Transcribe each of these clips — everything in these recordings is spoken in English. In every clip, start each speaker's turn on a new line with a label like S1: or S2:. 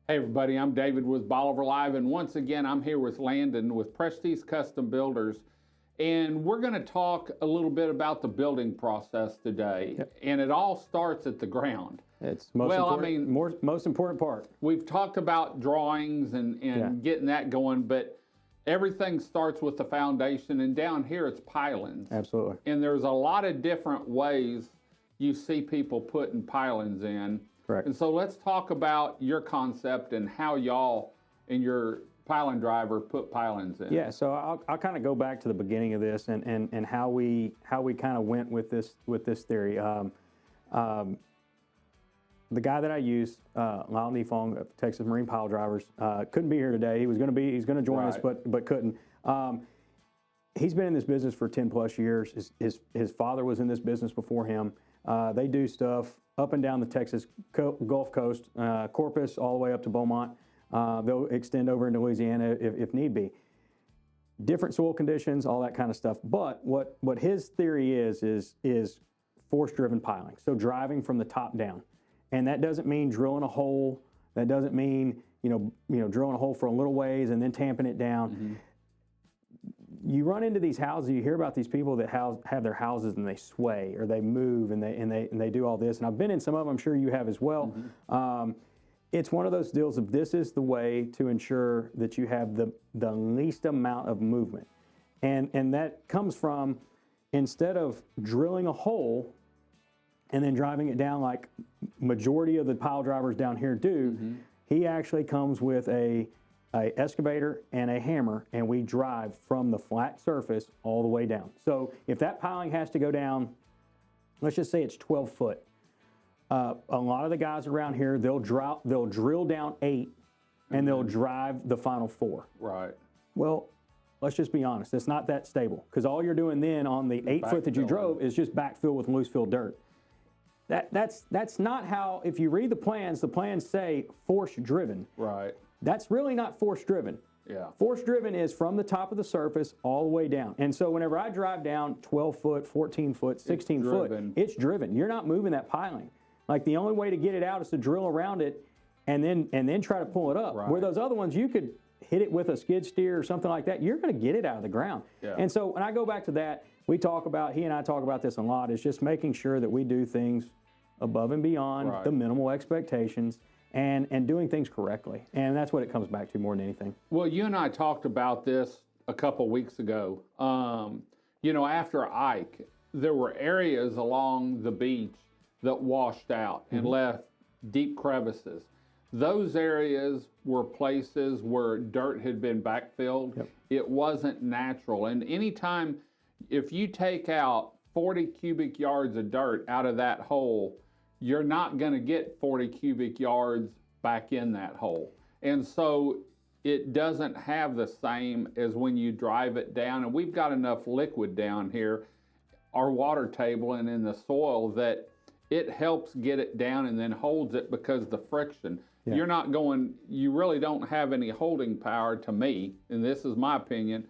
S1: Hey everybody, I'm David with Bolivar Live, and once again I'm here with Landon with Prestige Custom Builders, and we're going to talk a little bit about the building process today.
S2: Yep.
S1: And it all starts at the ground.
S2: It's most important part.
S1: We've talked about drawings and getting that going, but everything starts with the foundation, and down here it's pilings.
S2: Absolutely.
S1: And there's a lot of different ways you see people putting pilings in.
S2: Correct.
S1: And so let's talk about your concept and how y'all and your piling driver put pilings in.
S2: Yeah, so I'll kind of go back to the beginning of this and how we kind of went with this theory. The guy that I used, Landon of Texas Marine Pile Drivers, couldn't be here today. He's going to join us, but couldn't. He's been in this business for 10 plus years. His father was in this business before him. They do stuff up and down the Texas Gulf Coast, Corpus all the way up to Beaumont. They'll extend over into Louisiana if need be. Different soil conditions, all that kind of stuff. But what his theory is force-driven piling. So driving from the top down, and that doesn't mean drilling a hole. That doesn't mean drilling a hole for a little ways and then tamping it down. Mm-hmm. You run into these houses, you hear about these people that have their houses and they sway or they move and they do all this. And I've been in some of them, I'm sure you have as well. Mm-hmm. It's one of those deals of this is the way to ensure that you have the least amount of movement. And that comes from, instead of drilling a hole and then driving it down like majority of the pile drivers down here do, mm-hmm. He actually comes with a excavator and a hammer, and we drive from the flat surface all the way down. So if that piling has to go down, let's just say it's 12 foot. A lot of the guys around here, they'll drill down 8 and mm-hmm. they'll drive the final 4.
S1: Right.
S2: Well, let's just be honest, it's not that stable, because all you're doing then on the 8 foot that you drove is just backfill with loose fill dirt. That's not how, if you read the plans say force driven.
S1: Right.
S2: That's really not force driven.
S1: Yeah.
S2: Force driven is from the top of the surface all the way down. And so whenever I drive down 12 foot, 14 foot, 16 foot, it's driven. You're not moving that piling. Like, the only way to get it out is to drill around it and then try to pull it up. Right. Where those other ones, you could hit it with a skid steer or something like that. You're going to get it out of the ground. Yeah. And so when I go back to that, he and I talk about this a lot, is just making sure that we do things above and beyond the minimal expectations. And doing things correctly. And that's what it comes back to more than anything.
S1: Well, you and I talked about this a couple weeks ago. After Ike, there were areas along the beach that washed out and mm-hmm. left deep crevices. Those areas were places where dirt had been backfilled. Yep. It wasn't natural. And anytime, if you take out 40 cubic yards of dirt out of that hole, you're not going to get 40 cubic yards back in that hole. And so it doesn't have the same as when you drive it down. And we've got enough liquid down here, our water table and in the soil, that it helps get it down and then holds it because the friction. Yeah. You really don't have any holding power, to me, and this is my opinion.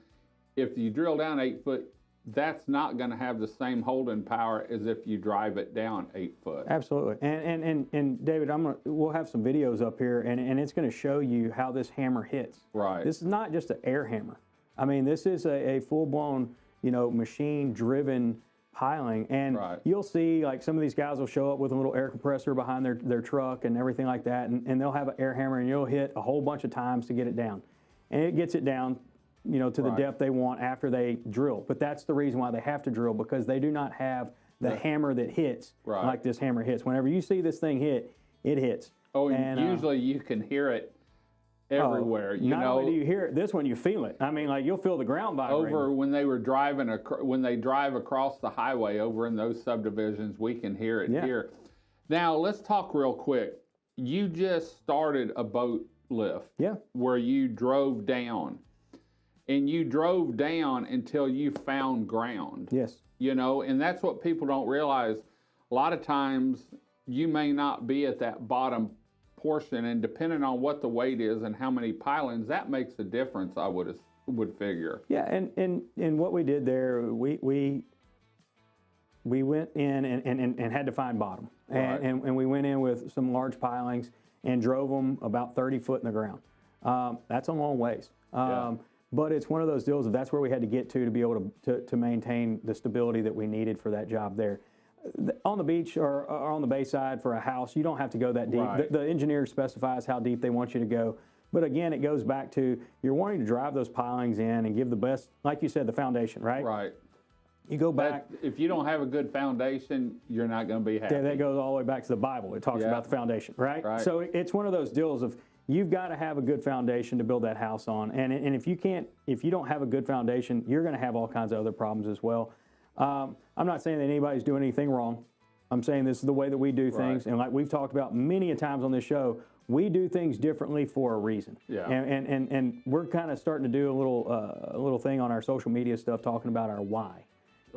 S1: If you drill down 8 foot, that's not going to have the same holding power as if you drive it down 8 foot.
S2: Absolutely. And David, we'll have some videos up here, and it's going to show you how this hammer hits.
S1: Right.
S2: This is not just an air hammer. I mean, this is a full-blown, machine-driven piling. And you'll see, like, some of these guys will show up with a little air compressor behind their truck and everything like that, and they'll have an air hammer, and you'll hit a whole bunch of times to get it down. And it gets it down to the depth they want after they drill. But that's the reason why they have to drill, because they do not have the hammer that hits like this hammer hits. Whenever you see this thing hit, it hits.
S1: Oh, and usually you can hear it everywhere.
S2: Not only do you hear it, this one you feel it. I mean, like, you'll feel the ground vibrating.
S1: Over when they drive across the highway over in those subdivisions, we can hear it here. Now, let's talk real quick. You just started a boat lift where you drove down. And you drove down until you found ground.
S2: Yes.
S1: And that's what people don't realize. A lot of times you may not be at that bottom portion, and depending on what the weight is and how many pilings, that makes a difference, I would figure.
S2: Yeah, and what we did there, we went in and had to find bottom. And we went in with some large pilings, and drove them about 30 foot in the ground. That's a long ways. But it's one of those deals of that's where we had to get to be able to maintain the stability that we needed for that job there. On the beach or on the bayside for a house, you don't have to go that deep.
S1: Right.
S2: The engineer specifies how deep they want you to go. But again, it goes back to you're wanting to drive those pilings in and give the best, like you said, the foundation, right?
S1: Right.
S2: You go back.
S1: If you don't have a good foundation, you're not going to be happy.
S2: Yeah, that goes all the way back to the Bible. It talks about the foundation, right? So it's one of those deals of you've got to have a good foundation to build that house on. And if you don't have a good foundation, you're going to have all kinds of other problems as well. I'm not saying that anybody's doing anything wrong. I'm saying this is the way that we do things. And like we've talked about many a times on this show, we do things differently for a reason.
S1: Yeah.
S2: And we're kind of starting to do a little thing on our social media stuff talking about our why.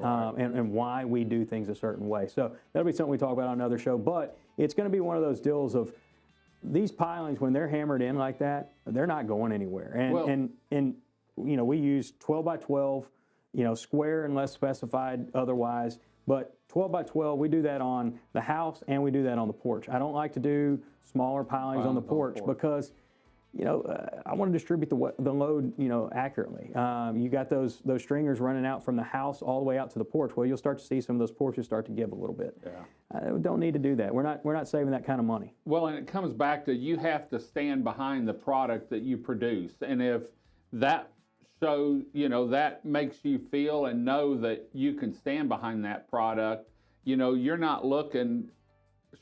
S2: And why we do things a certain way. So that'll be something we talk about on another show. But it's going to be one of those deals of these pilings, when they're hammered in like that, they're not going anywhere. And you know, we use 12 by 12, you know, square unless specified otherwise. But 12 by 12, we do that on the house and we do that on the porch. I don't like to do smaller pilings on the porch because, you know, I want to distribute the load, you know, accurately. You got those stringers running out from the house all the way out to the porch. Well, you'll start to see some of those porches start to give a little bit.
S1: Yeah.
S2: Don't need to do that. We're not saving that kind of money.
S1: Well, and it comes back to you have to stand behind the product that you produce, and if that shows, you know, that makes you feel and know that you can stand behind that product, you know, you're not looking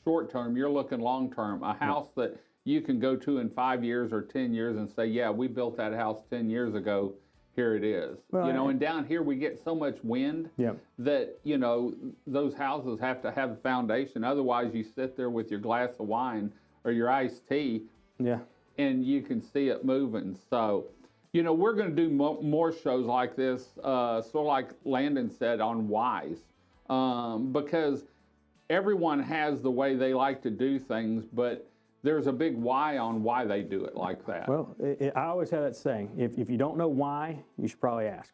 S1: short term, you're looking long term. A house that you can go to in 5 years or 10 years and say, yeah, we built that house 10 years ago, here it is.
S2: Well,
S1: you know, and down here we get so much wind that, you know, those houses have to have a foundation. Otherwise you sit there with your glass of wine or your iced tea and you can see it moving. So, you know, we're going to do more shows like this, sort of like Landon said, on whys, because everyone has the way they like to do things, but there's a big why on why they do it like that.
S2: Well, I always have that saying, if you don't know why, you should probably ask.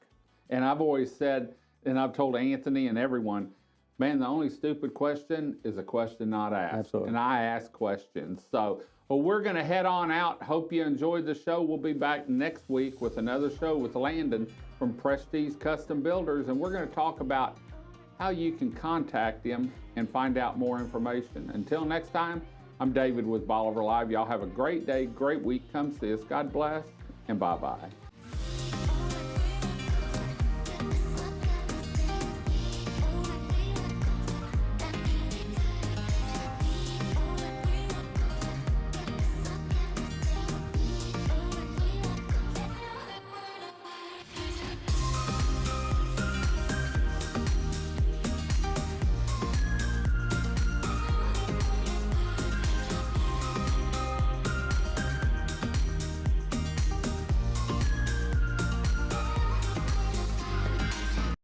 S1: And I've always said, and I've told Anthony and everyone, man, the only stupid question is a question not asked.
S2: Absolutely.
S1: And I ask questions. So, well, we're going to head on out. Hope you enjoyed the show. We'll be back next week with another show with Landon from Prestige Custom Builders, and we're going to talk about how you can contact him and find out more information. Until next time, I'm David with Bolivar Live. Y'all have a great day, great week. Come see us. God bless, and bye-bye.